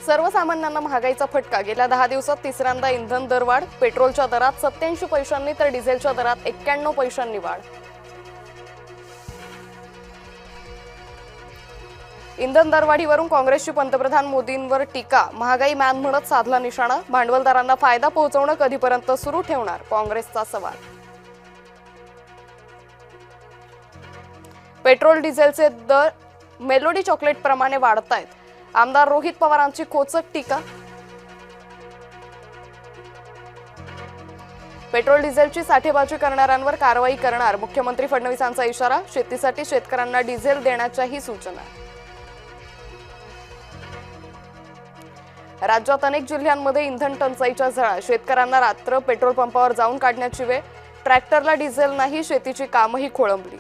सर्वसामान्यांना महागाईचा फटका। गेल्या 10 दिवसात तिसऱ्यांदा इंधन दरवाढ। पेट्रोलच्या दरात 87 पैशांनी तर डिझेलच्या दरात 91 पैशांनी वाढ। इंधन दरवाढीवरून काँग्रेसची पंतप्रधान मोदींवर टीका। महागाई मॅन म्हणत साधला निशाणा। भांडवलदारांना फायदा पोहोचवणं कधीपर्यंत सुरू ठेवणार, काँग्रेसचा सवाल। पेट्रोल डिझेलचे दर मेलोडी चॉकलेट प्रमाणे वाढतायत। आमदार रोहित पवारांची खोचक टीका। पेट्रोल डिझेलची साठेबाजी करणाऱ्यांवर कारवाई करणार, मुख्यमंत्री फडणवीसांचा इशारा। शेतीसाठी शेतकऱ्यांना डिझेल देण्याच्याही सूचना। राज्यात अनेक जिल्ह्यांमध्ये इंधन टंचाईच्या झळा। शेतकऱ्यांना रात्र पेट्रोल पंपावर जाऊन काढण्याची वेळ। ट्रॅक्टरला डिझेल नाही, शेतीची कामही खोळंबली।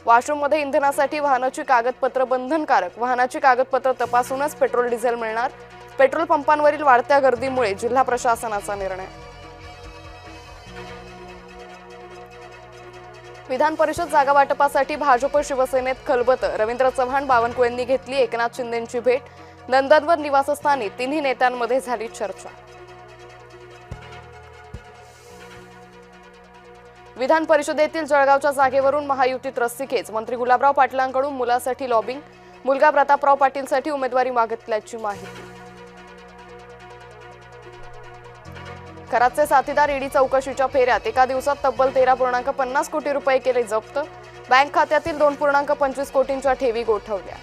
वॉशरूममध्ये इंधनासाठी वाहनाची कागदपत्र बंधनकारक। वाहनाची कागदपत्र तपासूनच पेट्रोल डिझेल मिळणार। पेट्रोल पंपांवरील वाढत्या गर्दीमुळे जिल्हा प्रशासनाचा निर्णय। विधान परिषद जागा वाटपासाठी भाजप शिवसेनेत खलबत। रवींद्र चव्हाण, बावनकुळेंनी घेतली एकनाथ शिंदेंची भेट। नंदनवन निवासस्थानी तिन्ही नेत्यांमध्ये झाली चर्चा। विधान परिषदेतील जळगावच्या जागेवरून महायुतीत रस्सीखेच। मंत्री गुलाबराव पाटलांकडून मुलासाठी लॉबिंग। मुलगा प्रतापराव पाटीलसाठी उमेदवारी मागितल्याची माहिती। खरातचे साथीदार ईडी चौकशीच्या फेऱ्यात। एका दिवसात तब्बल 13.50 कोटी रुपये केले जप्त। बँक खात्यातील 2.25 कोटींच्या ठेवी गोठवल्या।